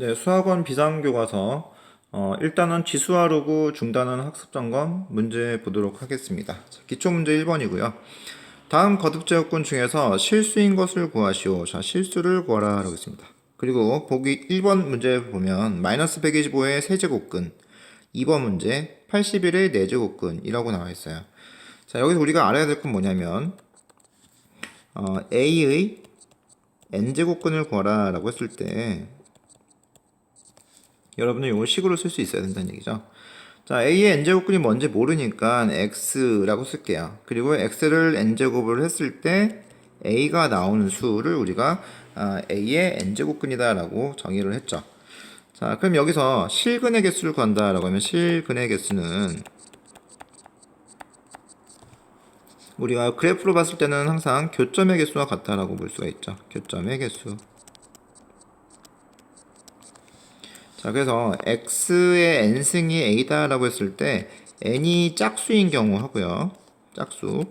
네, 수학원 비상교과서 일단은 지수화로그 중단원 학습점검 문제 보도록 하겠습니다. 자, 기초문제 1번이고요. 다음 거듭제곱근 중에서 실수인 것을 구하시오. 자, 실수를 구하라 라고 했습니다. 그리고 보기 1번 문제 보면 마이너스 125의 세제곱근, 2번 문제 81의 네제곱근이라고 나와 있어요. 자, 여기서 우리가 알아야 될 건 뭐냐면 A의 n제곱근을 구하라 라고 했을 때 여러분은 이걸 식으로 쓸 수 있어야 된다는 얘기죠. 자, a의 n제곱근이 뭔지 모르니까 x라고 쓸게요. 그리고 x를 n제곱을 했을 때 a가 나오는 수를 우리가 a의 n제곱근이다 라고 정의를 했죠. 자, 그럼 여기서 실근의 개수를 구한다 라고 하면 실근의 개수는 우리가 그래프로 봤을 때는 항상 교점의 개수와 같다라고 볼 수가 있죠. 교점의 개수. 자, 그래서 x의 n승이 a다라고 했을 때 n이 짝수인 경우 하고요. 짝수.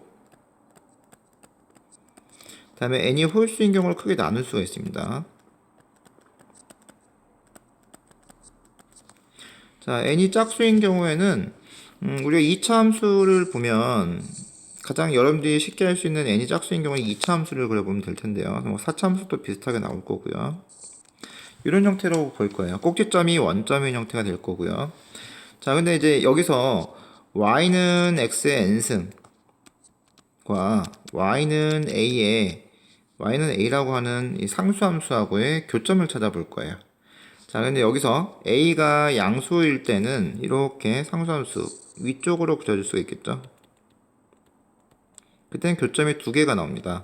다음에 n이 홀수인 경우를 크게 나눌 수가 있습니다. 자, n이 짝수인 경우에는 우리가 2차 함수를 보면 가장 여러분들이 쉽게 할 수 있는 n이 짝수인 경우에 2차 함수를 그려보면 될 텐데요. 뭐 4차 함수도 비슷하게 나올 거고요. 이런 형태로 볼 거예요. 꼭지점이 원점인 형태가 될 거고요. 자, 근데 이제 여기서 y는 x의 n승과 y는 a라고 하는 이 상수함수하고의 교점을 찾아볼 거예요. 자, 근데 여기서 a가 양수일 때는 이렇게 상수함수 위쪽으로 그려줄 수가 있겠죠. 그때는 교점이 두 개가 나옵니다.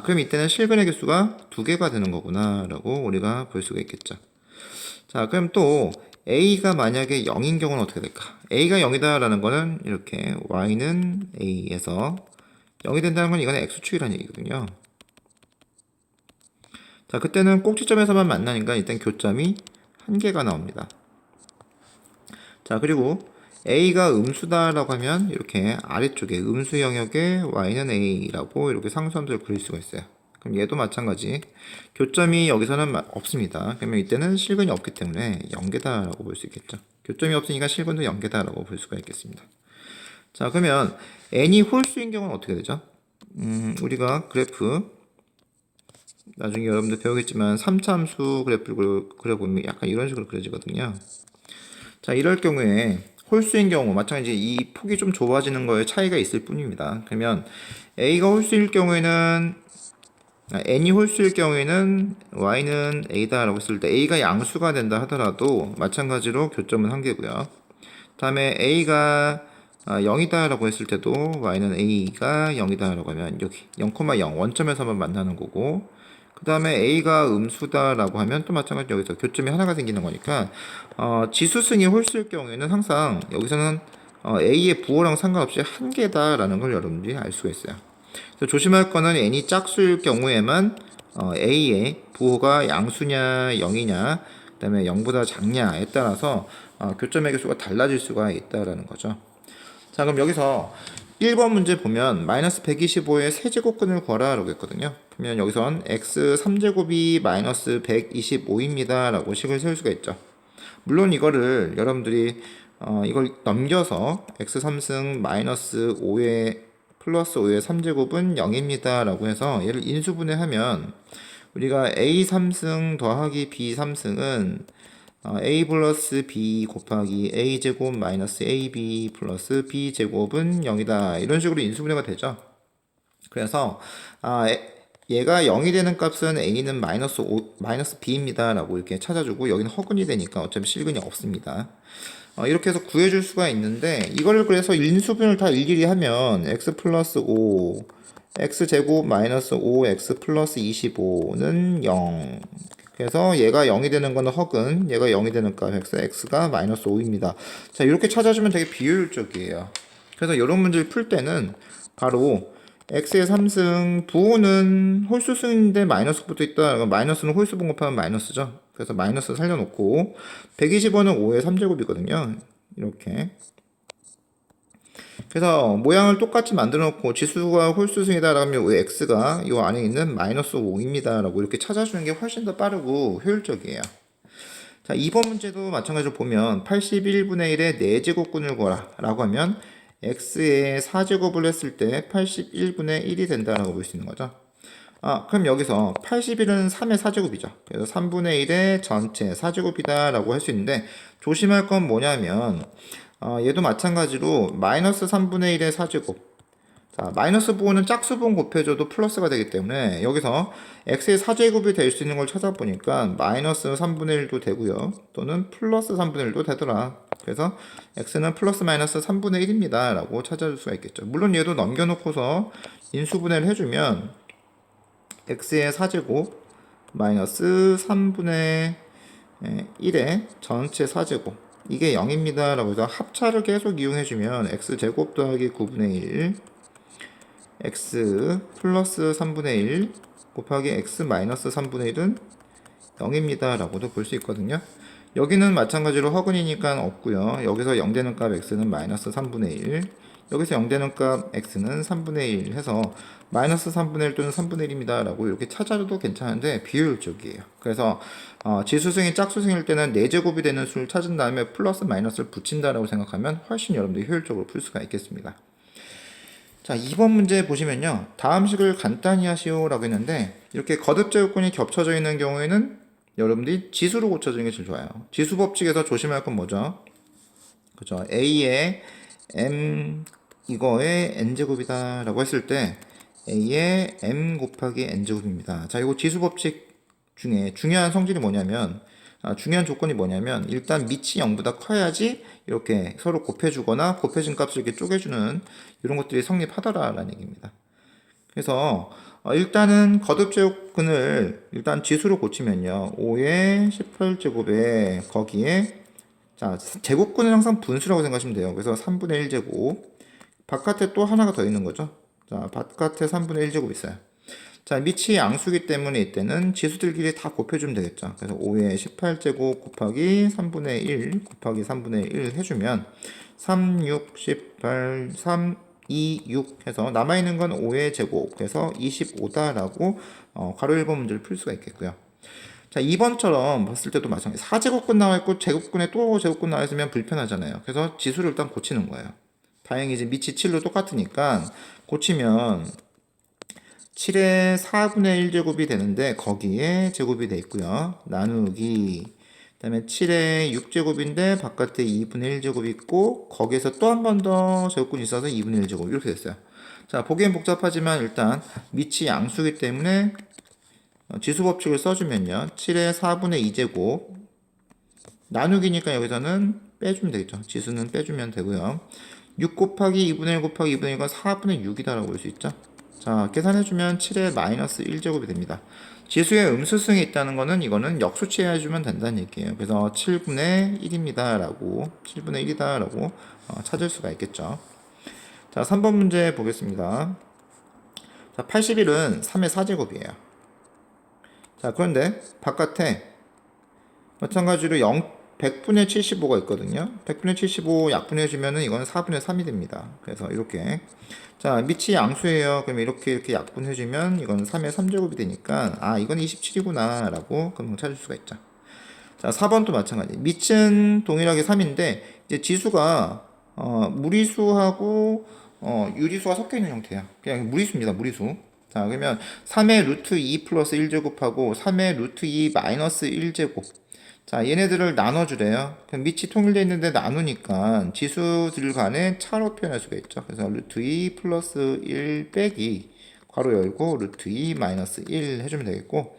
그럼 이때는 실근의 개수가 두 개가 되는 거구나 라고 우리가 볼 수가 있겠죠. 자, 그럼 또 a가 만약에 0인 경우는 어떻게 될까? a가 0이다 라는 거는 이렇게 y는 a에서 0이 된다는 건 이거는 x축이라는 얘기거든요. 자, 그때는 꼭지점에서만 만나니까 일단 교점이 한 개가 나옵니다. 자, 그리고 a가 음수다라고 하면 이렇게 아래쪽에 음수 영역에 y는 a라고 이렇게 상수함수를 그릴 수가 있어요. 그럼 얘도 마찬가지. 교점이 여기서는 없습니다. 그러면 이때는 실근이 없기 때문에 0개다라고 볼 수 있겠죠. 교점이 없으니까 실근도 0개다라고 볼 수가 있겠습니다. 자, 그러면 n이 홀수인 경우는 어떻게 되죠? 우리가 그래프 나중에 여러분들 배우겠지만 3차 함수 그래프를 그려보면 약간 이런 식으로 그려지거든요. 자, 이럴 경우에 홀수인 경우 마찬가지 이 폭이 좀 좁아지는 거에 차이가 있을 뿐입니다. 그러면 a가 홀수일 경우에는 n이 홀수일 경우에는 y는 a다라고 했을 때 a가 양수가 된다 하더라도 마찬가지로 교점은 한 개고요. 다음에 a가 0이다라고 했을 때도 y는 a가 0이다라고 하면 여기 0,0 원점에서만 만나는 거고, 그 다음에 a가 음수다라고 하면 또 마찬가지로 여기서 교점이 하나가 생기는 거니까 지수승이 홀수일 경우에는 항상 여기서는 a의 부호랑 상관없이 한 개다라는 걸 여러분들이 알 수가 있어요. 그래서 조심할 거는 n이 짝수일 경우에만 a의 부호가 양수냐 0이냐 그 다음에 0보다 작냐에 따라서 교점의 개수가 달라질 수가 있다라는 거죠. 자, 그럼 여기서 1번 문제 보면 마이너스 125의 세제곱근을 구하라 라고 했거든요. 그러면 여기선 x 3제곱이 마이너스 125입니다 라고 식을 세울 수가 있죠. 물론 이거를 여러분들이 이걸 넘겨서 x 3승 마이너스 5의 플러스 5의 3제곱은 0입니다 라고 해서 얘를 인수분해하면 우리가 a 3승 더하기 b 3승은 a 플러스 b 곱하기 a 제곱 마이너스 ab 플러스 b 제곱은 0이다 이런 식으로 인수분해가 되죠. 그래서 얘가 0이 되는 값은 a는 마이너스 b입니다 라고 이렇게 찾아주고 여기는 허근이 되니까 어차피 실근이 없습니다. 이렇게 해서 구해줄 수가 있는데 이거를 그래서 인수분해를 다 일일이 하면 x 플러스 5 x 제곱 마이너스 5x 플러스 25는 0. 그래서 얘가 0이 되는 거는 허근, 얘가 0이 되는 값에서 x가 마이너스 5입니다. 자, 이렇게 찾아주면 되게 비효율적이에요. 그래서 이런 문제를 풀 때는 바로 x의 3승, 부호는 홀수승인데 마이너스 붙어 있다. 마이너스는 홀수 분곱하면 마이너스죠. 그래서 마이너스 살려놓고 125는 5의 3제곱이거든요. 이렇게. 그래서 모양을 똑같이 만들어 놓고 지수가 홀수승이다 라면 x가 이 안에 있는 마이너스 5입니다 라고 이렇게 찾아주는 게 훨씬 더 빠르고 효율적이에요. 자, 2번 문제도 마찬가지로 보면 81분의 1의 4제곱근을 구하라 라고 하면 x의 4제곱을 했을 때 81분의 1이 된다라고 볼 수 있는 거죠. 그럼 여기서 81은 3의 4제곱이죠. 그래서 3분의 1의 전체 4제곱이다 라고 할 수 있는데, 조심할 건 뭐냐면 얘도 마찬가지로 마이너스 3분의 1의 4제곱, 자, 마이너스 부호는 짝수분 곱해줘도 플러스가 되기 때문에 여기서 x의 4제곱이 될 수 있는 걸 찾아보니까 마이너스 3분의 1도 되고요, 또는 플러스 3분의 1도 되더라. 그래서 x는 플러스 마이너스 3분의 1입니다 라고 찾아줄 수가 있겠죠. 물론 얘도 넘겨놓고서 인수분해를 해주면 x의 4제곱 마이너스 3분의 1의 전체 4제곱, 이게 0입니다 라고 해서 합차를 계속 이용해주면 x제곱 더하기 9분의 1 x 플러스 3분의 1 곱하기 x 마이너스 3분의 1은 0입니다 라고도 볼 수 있거든요. 여기는 마찬가지로 허근이니까 없고요. 여기서 0 되는 값 x는 마이너스 3분의 1, 여기서 0 되는 값 x는 3분의 1 해서 마이너스 3분의 1 또는 3분의 1입니다 라고 이렇게 찾아줘도 괜찮은데 비효율적이에요. 그래서 지수승이 짝수승일 때는 4제곱이 되는 수를 찾은 다음에 플러스 마이너스를 붙인다라고 생각하면 훨씬 여러분들이 효율적으로 풀 수가 있겠습니다. 자, 2번 문제 보시면요, 다음 식을 간단히 하시오 라고 했는데, 이렇게 거듭제곱근이 겹쳐져 있는 경우에는 여러분들이 지수로 고쳐주는 게 제일 좋아요. 지수 법칙에서 조심할 건 뭐죠? 그죠? a의 m 이거의 n제곱이다 라고 했을 때 a의 m 곱하기 n제곱입니다. 자, 이거 지수 법칙 중에 중요한 성질이 뭐냐면, 중요한 조건이 뭐냐면, 일단 밑이 0보다 커야지 이렇게 서로 곱해주거나 곱해진 값을 이렇게 쪼개주는 이런 것들이 성립하더라라는 얘기입니다. 그래서 일단은 거듭제곱근을 일단 지수로 고치면요, 5의 18제곱에 거기에, 자, 제곱근은 항상 분수라고 생각하시면 돼요. 그래서 3분의 1제곱, 바깥에 또 하나가 더 있는 거죠. 자, 바깥에 3분의 1제곱 있어요. 자, 밑이 양수기 때문에 이때는 지수들끼리 다 곱해주면 되겠죠. 그래서 5의 18제곱 곱하기 3분의 1 곱하기 3분의 1 해주면 3, 6, 18, 3, 2, 6 해서 남아있는 건 5의 제곱, 그래서 25다라고 괄호 1번 문제를 풀 수가 있겠고요. 자, 2번처럼 봤을 때도 마찬가지. 4제곱근 나와있고 제곱근에 또 제곱근 나와있으면 불편하잖아요. 그래서 지수를 일단 고치는 거예요. 다행히 이제 밑이 7로 똑같으니까 고치면 7의 4분의 1제곱이 되는데 거기에 제곱이 돼 있고요. 나누기, 그 다음에 7의 6제곱인데 바깥에 2분의 1제곱이 있고 거기에서 또 한 번 더 제곱근이 있어서 2분의 1제곱 이렇게 됐어요. 자, 보기엔 복잡하지만 일단 밑이 양수기 때문에 지수 법칙을 써주면요, 7의 4분의 2제곱 나누기니까 여기서는 빼주면 되겠죠. 지수는 빼주면 되고요. 6 곱하기 2분의 1 곱하기 2분의 1가 4분의 6이다라고 볼 수 있죠. 자, 계산해주면 7의 마이너스 1제곱이 됩니다. 지수에 음수승이 있다는 거는 이거는 역수치해주면 된다는 얘기예요. 그래서 7분의 1입니다 라고, 7분의 1이다 라고 찾을 수가 있겠죠. 자, 3번 문제 보겠습니다. 자, 81은 3의 4제곱이에요. 자, 그런데 바깥에 마찬가지로 100분의 75가 있거든요. 100분의 75 약분해주면은 이거는 4분의 3이 됩니다. 그래서 이렇게. 자, 밑이 양수예요. 그럼 이렇게 약분해주면 이건 3의 3제곱이 되니까, 이건 27이구나 라고 금방 찾을 수가 있죠. 자, 4번도 마찬가지. 밑은 동일하게 3인데 이제 지수가 무리수하고 유리수가 섞여 있는 형태야. 그냥 무리수입니다. 무리수. 자, 그러면 3의 루트 2 플러스 1제곱하고 3의 루트 2 마이너스 1제곱. 자, 얘네들을 나눠주래요. 그럼 밑이 통일되어 있는데 나누니까 지수들 간의 차로 표현할 수가 있죠. 그래서 루트 2 플러스 1 빼기 괄호 열고 루트 2 마이너스 1 해주면 되겠고,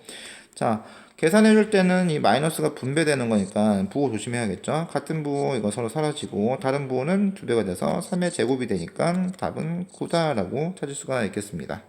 자, 계산해줄 때는 이 마이너스가 분배되는 거니까 부호 조심해야겠죠. 같은 부호 이거 서로 사라지고 다른 부호는 2배가 돼서 3의 제곱이 되니까 답은 9다라고 찾을 수가 있겠습니다.